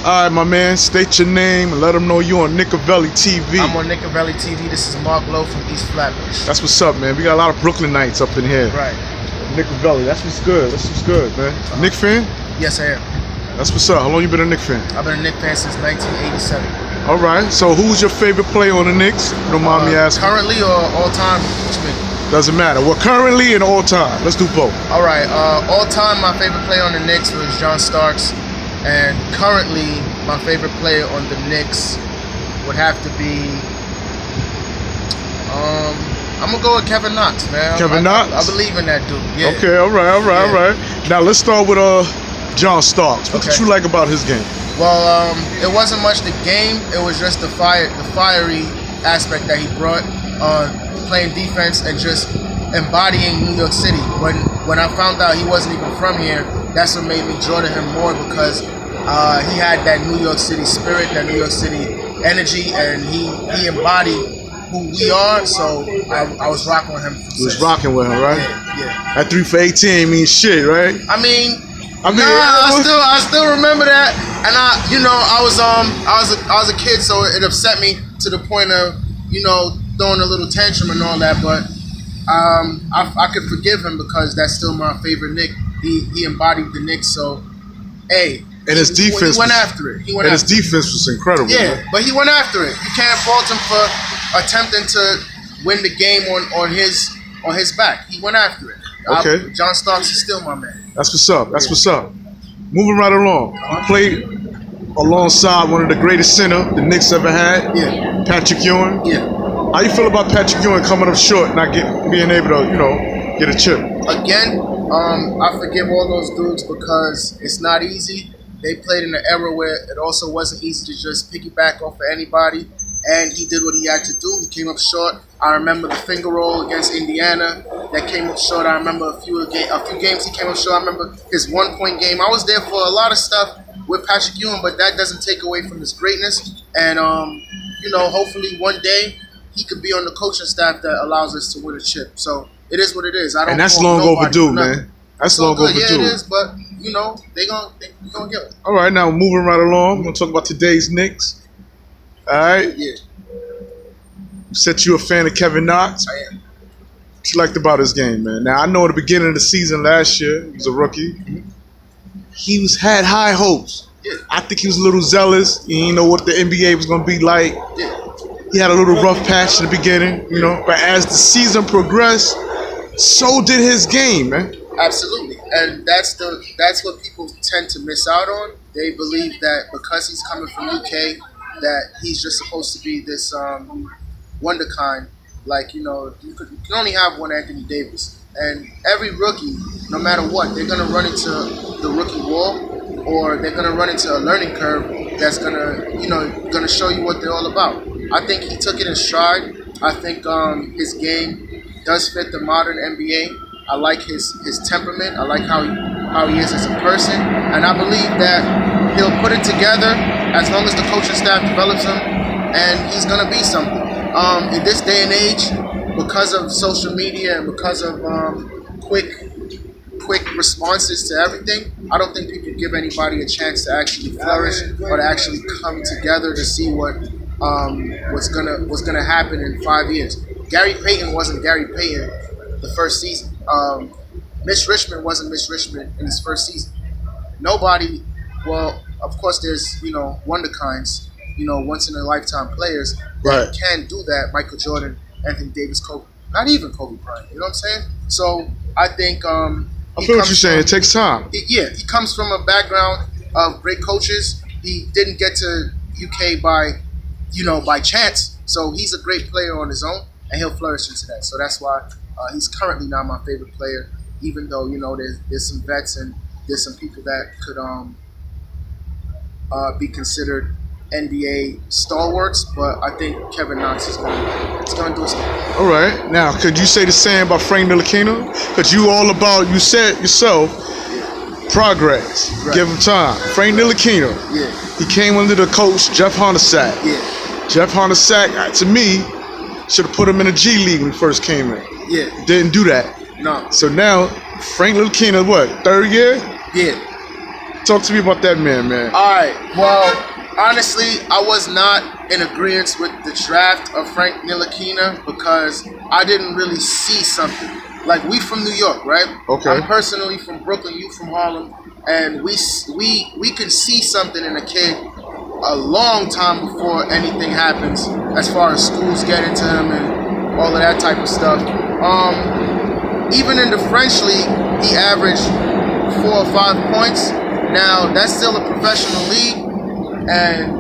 Alright, my man, state your name and let them know you on Nickavelli TV. I'm on Nickavelli TV. This is Mark Lowe from East Flatbush. That's what's up, man. We got a lot of Brooklynites up in here. Right. Nickavelli, that's what's good. That's what's good, man. Knick fan? Yes, I am. That's what's up. How long you been a Knick fan? I've been a Knick fan since 1987. Alright, so who's your favorite player on the Knicks? If you don't mind me asking. Currently or all time? What you mean? Doesn't matter. Well, currently and all time. Let's do both. Alright, all time my favorite player on the Knicks was John Starks. And currently my favorite player on the Knicks would have to be I'm gonna go with Kevin Knox, man. Kevin Knox? I believe in that dude. Yeah. Okay, all right. Now let's start with John Starks. What did you like about his game? Well, it wasn't much the game. It was just the fiery aspect that he brought, playing defense and just embodying New York City. When I found out he wasn't even from here, that's what made me draw to him more, because he had that New York City spirit, that New York City energy, and he embodied who we are. So I was rocking with him. You was rocking with him, right? Yeah. That 3 for 18 means shit, right? I still remember that, and I was a kid, so it upset me to the point of throwing a little tantrum and all that. But I could forgive him because that's still my favorite Knick. He embodied the Knicks, so hey. And his defense went after it. His defense was incredible. Yeah, man. but he went after it. You can't fault him for attempting to win the game on his back. He went after it. Okay. John Starks is still my man. That's what's up. That's what's up. Moving right along. He played alongside one of the greatest center the Knicks ever had. Yeah. Patrick Ewing. Yeah. How you feel about Patrick Ewing coming up short, not being able to, get a chip? Again, I forgive all those dudes because it's not easy. They played in an era where it also wasn't easy to just piggyback off of anybody, and he did what he had to do. He came up short. I remember the finger roll against Indiana that came up short. I remember a few games he came up short. I remember his 1-point game. I was there for a lot of stuff with Patrick Ewing, but that doesn't take away from his greatness. And hopefully one day he could be on the coaching staff that allows us to win a chip. So it is what it is. And that's long overdue, man. That's long overdue. Yeah, it is, but they gonna get it. All right, now moving right along, we're gonna talk about today's Knicks. All right. Yeah. You said you a fan of Kevin Knox. I am. What you liked about his game, man? Now I know at the beginning of the season last year, he was a rookie. Mm-hmm. He had high hopes. Yeah. I think he was a little zealous. He didn't know what the NBA was gonna be like. Yeah. He had a little rough patch in the beginning, But as the season progressed, so did his game, man. Absolutely, and that's what people tend to miss out on. They believe that because he's coming from UK, that he's just supposed to be this wonder kind. Like you can only have one Anthony Davis, and every rookie, no matter what, they're gonna run into the rookie wall, or they're gonna run into a learning curve that's gonna show you what they're all about. I think he took it in stride. I think his game does fit the modern NBA. I like his temperament. I like how he is as a person, and I believe that he'll put it together as long as the coaching staff develops him, and he's gonna be something. In this day and age, because of social media and because of quick responses to everything, I don't think people give anybody a chance to actually flourish or to actually come together to see what's gonna happen in 5 years. Gary Payton wasn't Gary Payton the first season. Mitch Richmond wasn't Mitch Richmond in his first season. Nobody, well, of course there's, wonder kinds, once in a lifetime players that can do that. Michael Jordan, Anthony Davis, Kobe, not even Kobe Bryant, you know what I'm saying? So I think I feel what you're saying. It takes time. He comes from a background of great coaches. He didn't get to UK by chance. So he's a great player on his own, and he'll flourish into that. So that's why he's currently not my favorite player, even though there's some vets and there's some people that could be considered NBA stalwarts. But I think Kevin Knox is going to do something. All right, now could you say the same about Frank Ntilikina? Because you said yourself, progress. Right. Give him time. Frank Ntilikina. Yeah. He came under the coach Jeff Hornacek. Yeah. Jeff Hornacek, to me, should have put him in the G League when he first came in. Yeah. Didn't do that. No. So now, Frank Ntilikina, what, 3rd year? Yeah. Talk to me about that man. All right. Well, honestly, I was not in agreement with the draft of Frank Ntilikina because I didn't really see something. Like, we from New York, right? Okay. I'm personally from Brooklyn, you from Harlem, and we can see something in a kid a long time before anything happens, as far as schools get into him and all of that type of stuff. Even in the French league, he averaged 4 or 5 points. Now, that's still a professional league, and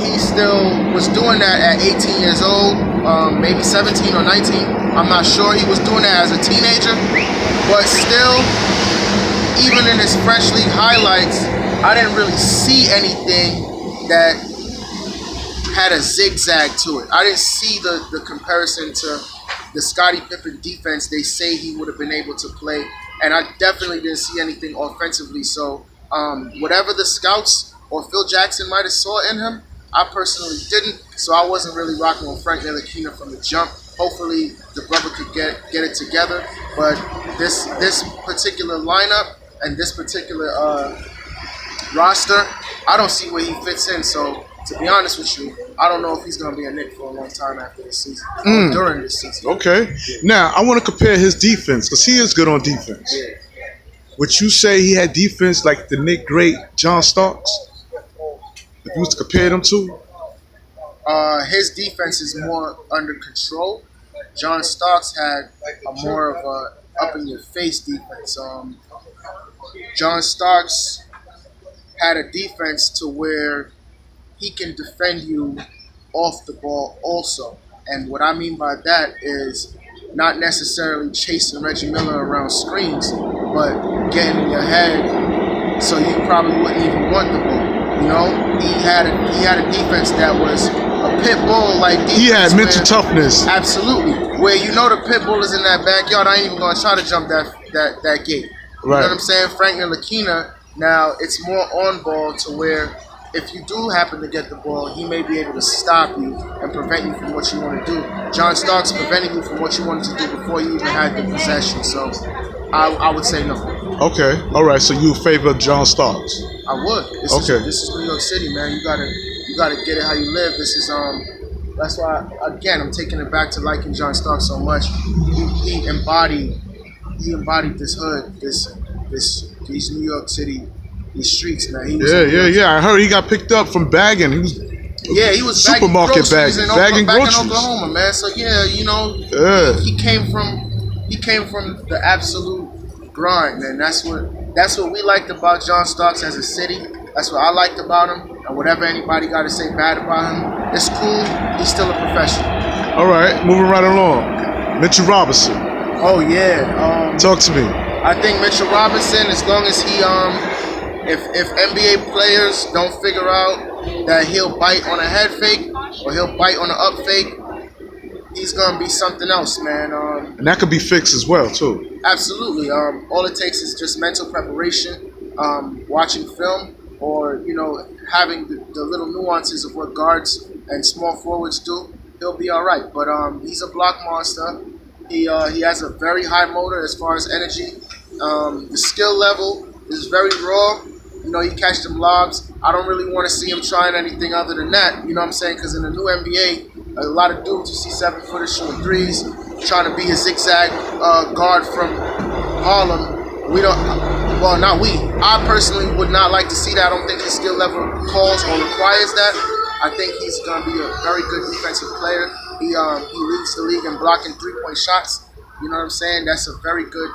he still was doing that at 18 years old, maybe 17 or 19. I'm not sure. He was doing that as a teenager, but still, even in his French league highlights, I didn't really see anything that had a zigzag to it. I didn't see the comparison to the Scottie Pippen defense they say he would have been able to play, and I definitely didn't see anything offensively. So whatever the scouts or Phil Jackson might have saw in him, I personally didn't. So I wasn't really rocking with Frank Ntilikina from the jump. Hopefully the brother could get it together. But this particular lineup and this particular roster, I don't see where he fits in. So to be honest with you, I don't know if he's going to be a Knick for a long time after this season, or during this season. Okay. Now, I want to compare his defense because he is good on defense. Yeah. Would you say he had defense like the Knick great John Starks? If you was to compare them two? His defense is more under control. John Starks had a more of a up-in-your-face defense. John Starks had a defense to where he can defend you off the ball also. And what I mean by that is not necessarily chasing Reggie Miller around screens, but getting in your head so you probably wouldn't even want the ball. You know, he had a defense that was a pit bull like defense. He had mental toughness. Absolutely. Where you know the pit bull is in that backyard, I ain't even gonna try to jump that gate. You know what I'm saying? Frank Ntilikina, now it's more on ball to where if you do happen to get the ball, he may be able to stop you and prevent you from what you want to do. John Starks preventing you from what you wanted to do before you even had the possession. So I would say no. Okay. All right. So you favor John Starks? I would. This is New York City, man. You gotta get it how you live. This is that's why again I'm taking it back to liking John Starks so much. He embodied this hood, these New York City. These streets, man. Yeah. I heard he got picked up from bagging. He was supermarket bagging in groceries. Oklahoma, man. So yeah, you know, he came from the absolute grind, man. That's what we liked about John Starks as a city. That's what I liked about him. And whatever anybody got to say bad about him, it's cool. He's still a professional. All right, moving right along. Mitchell Robinson. Oh yeah. Talk to me. I think Mitchell Robinson, as long as he if NBA players don't figure out that he'll bite on a head fake or he'll bite on an up fake, he's gonna be something else, man. And that could be fixed as well, too. Absolutely. All it takes is just mental preparation, watching film, or having the little nuances of what guards and small forwards do. He'll be all right. But he's a block monster. He has a very high motor as far as energy. The skill level is very raw. He catch them lobs. I don't really want to see him trying anything other than that. You know what I'm saying? Because in the new NBA, a lot of dudes you see 7-footers shooting threes, trying to be a zigzag guard from Harlem. We don't. Well, not we. I personally would not like to see that. I don't think his skill level calls or requires that. I think he's going to be a very good defensive player. He leads the league in blocking 3-point shots. You know what I'm saying? That's a very good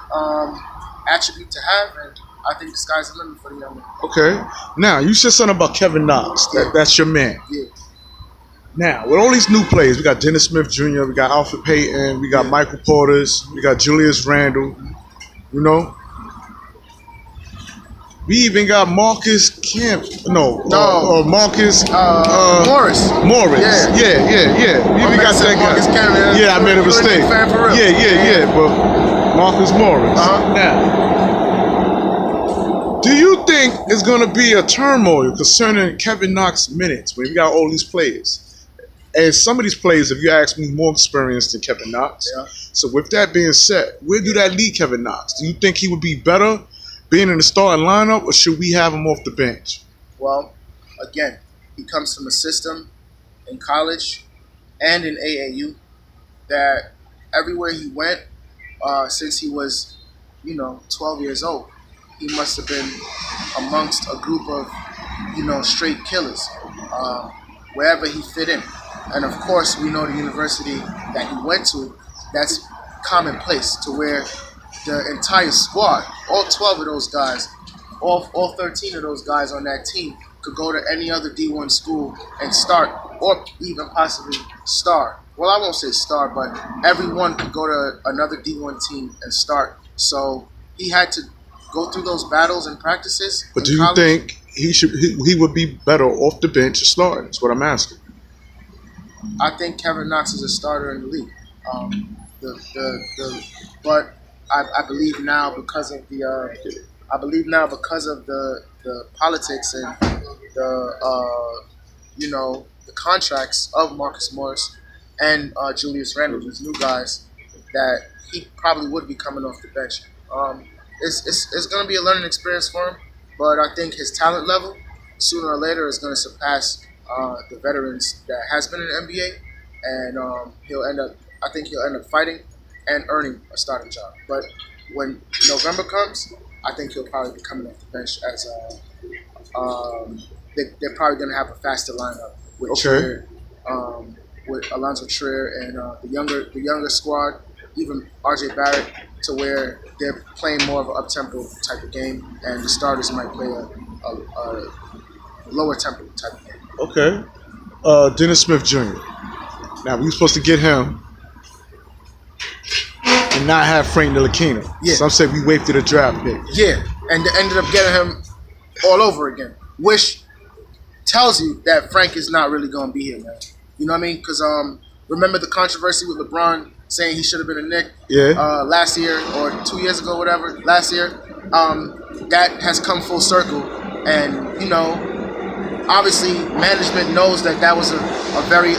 attribute to have, and I think the sky's the limit for the young man. Okay. Now, you said something about Kevin Knox. That's your man. Yeah. Now, with all these new players, we got Dennis Smith Jr., we got Alfred Payton, we got Michael Porter, we got Julius Randle, We even got Marcus Kemp. Marcus Morris. Yeah. We even got that guy. Marcus Kemp. Yeah, I made a mistake. Fan for real. Yeah. But Marcus Morris. Now, do you think it's going to be a turmoil concerning Kevin Knox minutes when we got all these players? And some of these players, if you ask me, more experienced than Kevin Knox. Yeah. So with that being said, where do that lead Kevin Knox? Do you think he would be better being in the starting lineup, or should we have him off the bench? Well, again, he comes from a system in college and in AAU that everywhere he went, since he was, 12 years old, he must have been amongst a group of, straight killers, wherever he fit in. And of course, we know the university that he went to, that's commonplace to where the entire squad, all 12 of those guys, all 13 of those guys on that team could go to any other D1 school and start, or even possibly star. Well, I won't say star, but everyone could go to another D1 team and start. So he had to go through those battles and practices. But do you think he would be better off the bench or starting? That's what I'm asking. I think Kevin Knox is a starter in the league. But I believe now because of the politics and the contracts of Marcus Morris and Julius Randle, these new guys, that he probably would be coming off the bench. It's going to be a learning experience for him, but I think his talent level sooner or later is going to surpass the veterans that has been in the NBA, and he'll end up fighting and earning a starting job. But when November comes, I think he'll probably be coming off the bench as they're probably going to have a faster lineup with Trier, with Alonzo Trier and the younger squad, even RJ Barrett, to where they're playing more of an up-tempo type of game, and the starters might play a lower tempo type of game. Okay. Dennis Smith Jr. Now, we were supposed to get him and not have Frank Ntilikina. Yeah. Some say we wasted a draft pick. Yeah, and ended up getting him all over again, which tells you that Frank is not really going to be here, man. You know what I mean? Because remember the controversy with LeBron saying he should have been a Knick last year or 2 years ago, whatever, last year. That has come full circle, and obviously management knows that was a very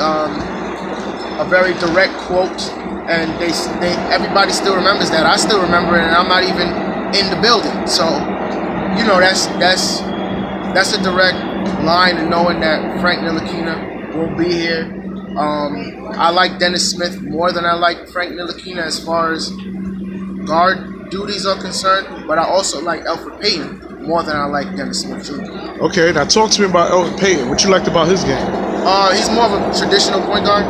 direct quote, and they everybody still remembers that. I still remember it, and I'm not even in the building. So that's a direct line, and knowing that Frank Ntilikina will be here. I like Dennis Smith more than I like Frank Ntilikina as far as guard duties are concerned, but I also like Elfrid Payton more than I like Dennis Smith Jr. Okay, now talk to me about Elfrid Payton. What you liked about his game? He's more of a traditional point guard.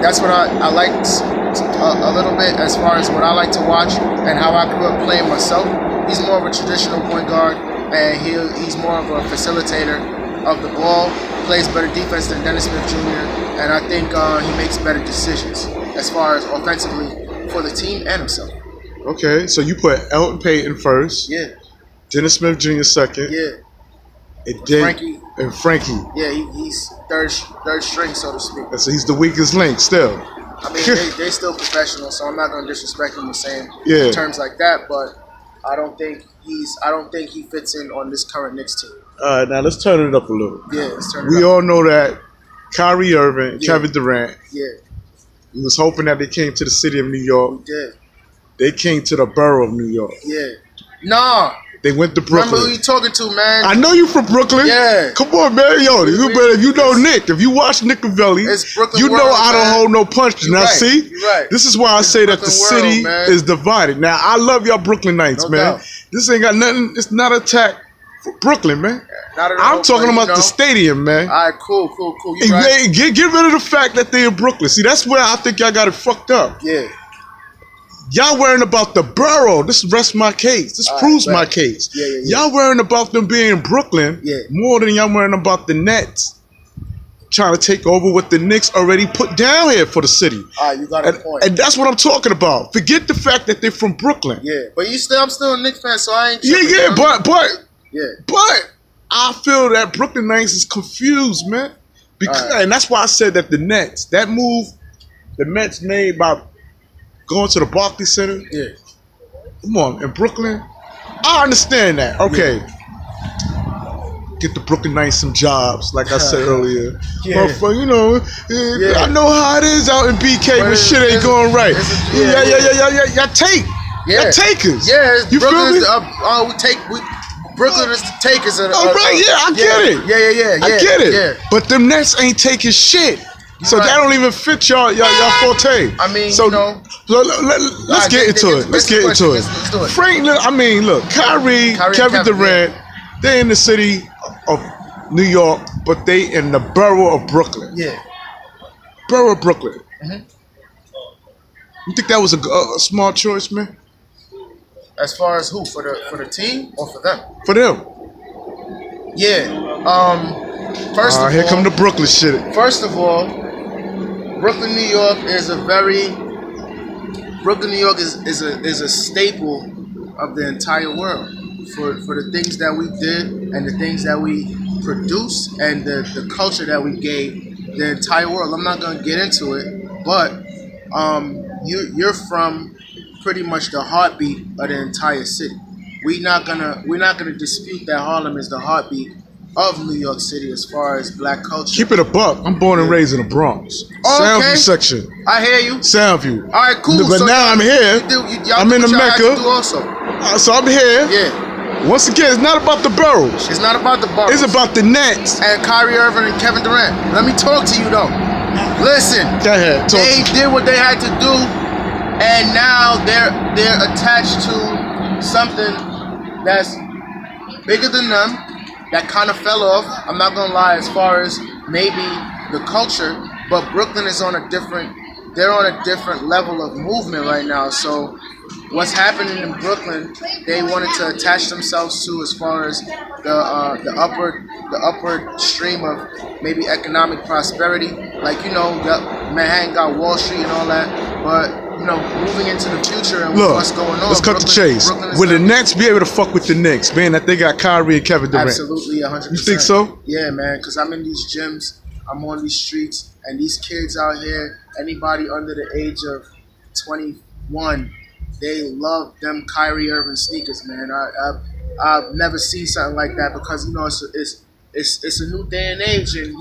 That's what I liked a little bit as far as what I like to watch and how I grew up playing myself. He's more of a traditional point guard, and he's more of a facilitator of the ball, plays better defense than Dennis Smith Jr., and I think he makes better decisions as far as offensively for the team and himself. Okay, so you put Elfrid Payton first. Yeah. Dennis Smith Jr. second. Yeah. And Frankie. Yeah, he's third string, so to speak. So he's the weakest link still. I mean, they still professional, so I'm not going to disrespect him with saying terms like that, but I don't think he fits in on this current Knicks team. All right, now let's turn it up a little. Yeah, let's turn it up. We all know that Kyrie Irving and Kevin Durant, we was hoping that they came to the city of New York. We did. They came to the borough of New York. Yeah. Nah. They went to Brooklyn. Remember who you talking to, man? I know you from Brooklyn. Yeah. Come on, man. Yo, you know Nick. If you watch Nickavelli, it's Brooklyn you know world, I don't hold no punches. Now, right. see? You're right. This is why I say that the city is divided. Now, I love y'all Brooklyn-ites, No man. doubt. This ain't got nothing. It's not an attack for Brooklyn, man. Not at all, I'm talking about the stadium, man. All right, cool. You right. Get rid of the fact that they in Brooklyn. See, that's where I think y'all got it fucked up. Yeah. Y'all worrying about the borough. This rests my case. This proves my case. Yeah. Y'all worrying about them being in Brooklyn more than y'all worrying about the Nets trying to take over what the Knicks already put down here for the city. All right, you got a point. And that's what I'm talking about. Forget the fact that they're from Brooklyn. Yeah, but I'm still a Knicks fan, so I ain't tripping, but yeah. But I feel that Brooklyn Knights is confused, man. And that's why I said that the Nets, that move the Mets made by going to the Barclays Center. Yeah. Come on, in Brooklyn. I understand that. Okay. Yeah. Get the Brooklyn Knights some jobs, like I said earlier. Yeah. I know how it is out in BK when shit ain't going right. Y'all take. Yeah. They're takers. Yeah, you Brooklyn feel me? Brooklyn is the takers of the. Oh, right, yeah, I get it. Yeah. I get it. Yeah. But them Nets ain't taking shit. So Right. that don't even fit y'all forte. I mean, so, you know. Let's get into it. Let's get into it. Let's do it. Frank, I mean, look, Kyrie Kevin Durant, they're in the city of New York, but they in the borough of Brooklyn. Yeah. Borough of Brooklyn. Mm-hmm. You think that was a smart choice, man? As far as who? For the team or for them? For them. Yeah. First of all, here come the Brooklyn shit. First of all, Brooklyn, New York is a staple of the entire world for the things that we did and the things that we produced and the culture that we gave the entire world. I'm not gonna get into it, but you're from pretty much the heartbeat of the entire city. We're not gonna dispute that Harlem is the heartbeat of New York City as far as black culture. Keep it a buck. I'm born and raised in the Bronx. Soundview section. I hear you. Soundview. All right, cool. But so now I'm here. I'm in the Mecca. Also. So I'm here. Yeah. Once again, it's not about the boroughs. It's not about the boroughs. It's about the Nets. And Kyrie Irving and Kevin Durant. Let me talk to you though. Listen. Go ahead. They did what they had to do, and now they're attached to something that's bigger than them. That kind of fell off. I'm not gonna lie, as far as maybe the culture, but Brooklyn is on a different. They're on a different level of movement right now. So, what's happening in Brooklyn? They wanted to attach themselves to, as far as the upward stream of maybe economic prosperity. Like Manhattan got Wall Street and all that, but. Moving into the future and what's going on. Let's cut the chase. Will the Nets be able to fuck with the Knicks, being that they got Kyrie and Kevin Durant? Absolutely, 100%. You think so? Yeah, man, because I'm in these gyms, I'm on these streets, and these kids out here, anybody under the age of 21, they love them Kyrie Irving sneakers, man. I've never seen something like that because, it's a new day and age, and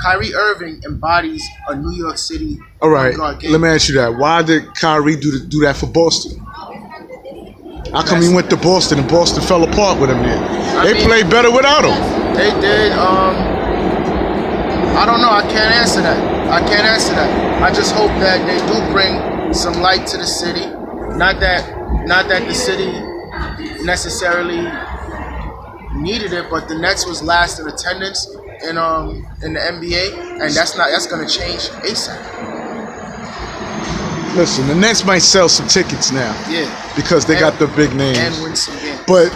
Kyrie Irving embodies a New York City. All right, let me ask you that. Why did Kyrie do that for Boston? How come he went to Boston and Boston fell apart with him there? They played better without him. They did. I don't know. I can't answer that. I just hope that they do bring some light to the city. Not that the city necessarily needed it, but the Nets was last in attendance in the NBA, and that's gonna change ASAP. Listen, the Nets might sell some tickets now. Yeah. Because they got the big names. And win some games. But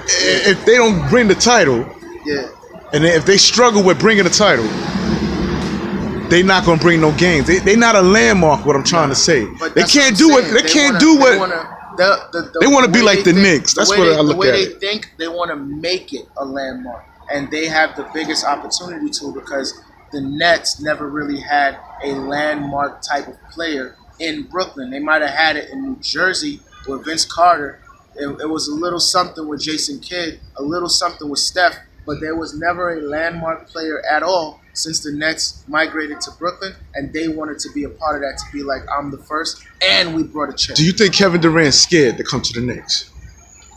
if they don't bring the title, yeah. And if they struggle with bringing the title, they not gonna bring no games. They not a landmark. What I'm trying to say. They can't do it. They can't do what. They want to be like the Knicks. That's what I look at. The way they think, they want to make it a landmark. And they have the biggest opportunity to, because the Nets never really had a landmark type of player in Brooklyn. They might have had it in New Jersey with Vince Carter. It was a little something with Jason Kidd, a little something with Steph, but there was never a landmark player at all since the Nets migrated to Brooklyn, and they wanted to be a part of that, to be like, I'm the first, and we brought a chip. Do you think Kevin Durant's scared to come to the Knicks?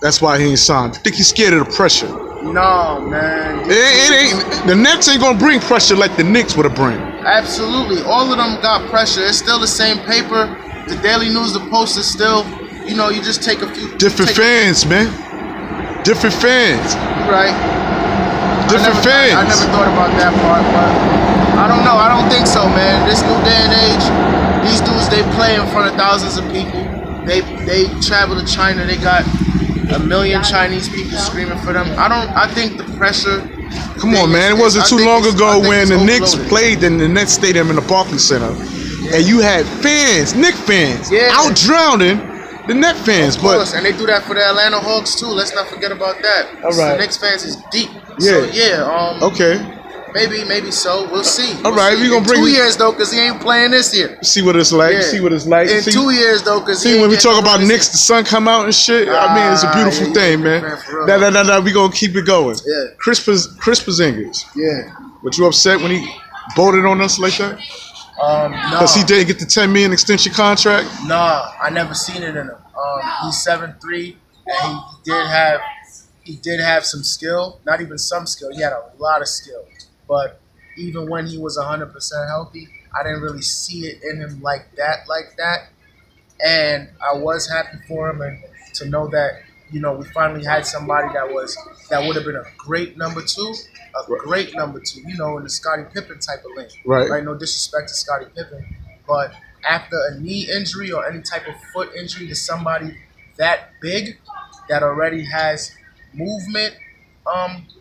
That's why he ain't signed. You think he's scared of the pressure? No, man. It ain't. The Nets ain't gonna bring pressure like the Knicks would have bring. Absolutely, all of them got pressure. It's still the same paper. The Daily News, the Post is still. You just take a few. Different fans, man. Different fans. Right. Different fans. I never thought about that part, but I don't know. I don't think so, man. This new day and age, these dudes, they play in front of thousands of people. They travel to China. They got 1 million Chinese people screaming for them. I think the pressure. Come on, man. It wasn't too long ago when the Knicks played in the Nets Stadium in the Barclays Center, and you had fans, Knicks fans, out drowning the Net fans. Of course, and they do that for the Atlanta Hawks too. Let's not forget about that. All right. The Knicks fans is deep. Yeah. So okay. Maybe so. We'll see. All right, we're gonna bring 2 years though, because he ain't playing this year. See what it's like. See what it's like. In 2 years though, because when we talk about Knicks, the sun come out and shit. I mean, it's a beautiful thing, man. Nah. We gonna keep it going. Yeah. Chris Porzingis. Yeah. But you upset when he bolted on us like that? No. Because he didn't get the $10 million extension contract? Nah, I never seen it in him. He's 7'3", and he did have some skill. Not even some skill. He had a lot of skill. But even when he was 100% healthy, I didn't really see it in him like that. And I was happy for him, and to know that, you know, we finally had somebody that would have been a great number two, you know, in the Scottie Pippen type of lane. Right? No disrespect to Scottie Pippen, but after a knee injury or any type of foot injury to somebody that big that already has movement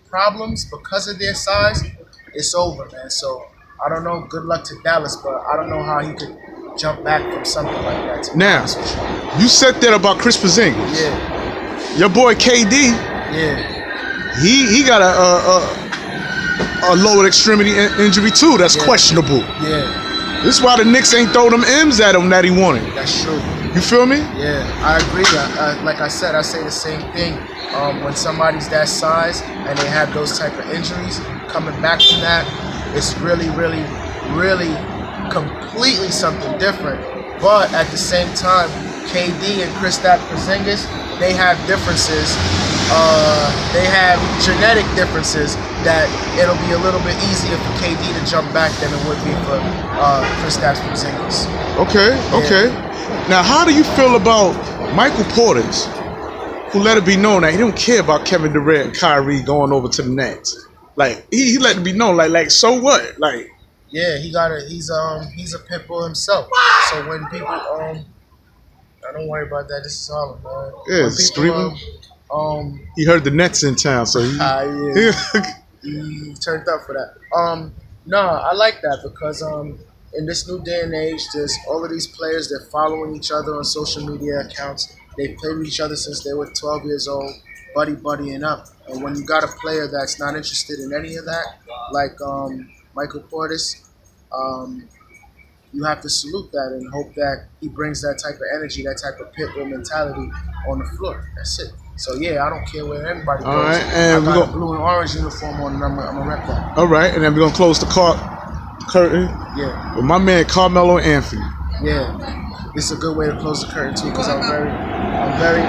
problems because of their size, it's over, man. So I don't know. Good luck to Dallas, but I don't know how he could jump back from something like that. Now, you said that about Chris Porzingis. Yeah. Your boy KD. Yeah. He got a lower extremity injury too. That's questionable. Yeah. This is why the Knicks ain't throw them M's at him that he wanted. That's true. You feel me? Yeah, I agree. Like I said, I say the same thing. When somebody's that size and they have those type of injuries, coming back from that, it's really, really, really completely something different. But at the same time, KD and Kristaps Porzingis, they have differences. They have genetic differences that it'll be a little bit easier for KD to jump back than it would be for Kristaps Porzingis. Okay. Now, how do you feel about Michael Portis, who let it be known that he don't care about Kevin Durant and Kyrie going over to the Nets? Like he let it be known, like so what? Like yeah, he's a pit bull himself. So when people don't worry about that. This is Harlem, man. Yeah, screaming. He heard the Nets in town, so he he turned up for that. No, I like that because in this new day and age, there's all of these players that following each other on social media accounts. They played with each other since they were 12 years old, buddying up. And when you got a player that's not interested in any of that, like Michael Portis, you have to salute that and hope that he brings that type of energy, that type of pit bull mentality on the floor. That's it. So yeah, I don't care where anybody goes. All right, and I got a blue and orange uniform on, and I'm gonna rep that. All right, and then we're gonna close the curtain. Yeah. With my man Carmelo Anthony. Yeah, it's a good way to close the curtain too, because I'm very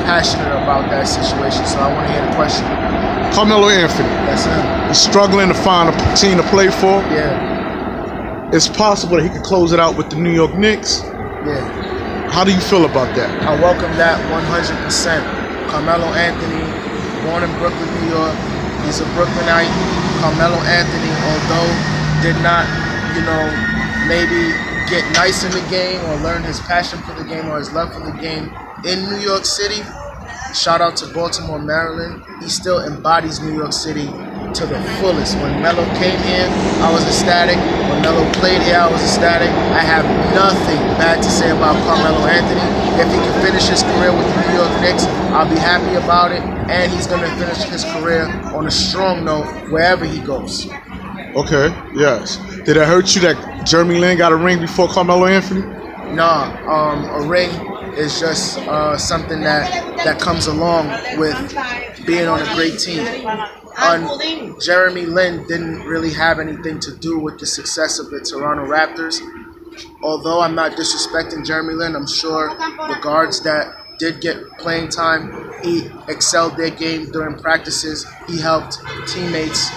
passionate about that situation. So I want to hear the question. Carmelo Anthony. That's him. He's struggling to find a team to play for. Yeah. It's possible that he could close it out with the New York Knicks. Yeah. How do you feel about that? I welcome that 100%. Carmelo Anthony, born in Brooklyn, New York. He's a Brooklynite. Carmelo Anthony, although did not, maybe get nice in the game or learn his passion for the game or his love for the game in New York City. Shout out to Baltimore, Maryland. He still embodies New York City to the fullest. When Melo came here, I was ecstatic. When Melo played here, I was ecstatic. I have nothing bad to say about Carmelo Anthony. If he can finish his career with the New York Knicks, I'll be happy about it. And he's going to finish his career on a strong note wherever he goes. Okay, yes. Did it hurt you that Jeremy Lin got a ring before Carmelo Anthony? Nah, a ring is just something that comes along with being on a great team. Jeremy Lin didn't really have anything to do with the success of the Toronto Raptors. Although I'm not disrespecting Jeremy Lin, I'm sure the guards that did get playing time, he excelled their game during practices. He helped teammates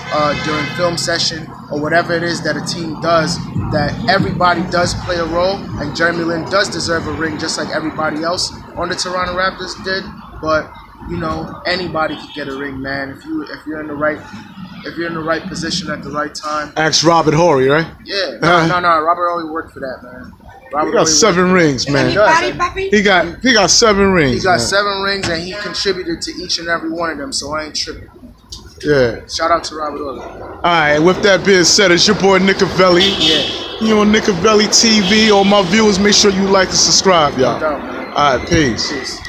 during film session or whatever it is that a team does, that everybody does play a role, and Jeremy Lin does deserve a ring just like everybody else on the Toronto Raptors did. But anybody could get a ring, man. If you're in the right position at the right time. Ask Robert Horry, right? Yeah. No. Robert Horry worked for that, man. He got 7 rings, man. He got 7 rings. He got 7 rings, and he contributed to each and every one of them. So I ain't tripping. Yeah. Shout out to Robert Horry. All right. With that being said, it's your boy Nickavelli. Yeah. You on Nickavelli TV. All my viewers, make sure you like and subscribe, y'all. No doubt, man. All right. Peace. Peace.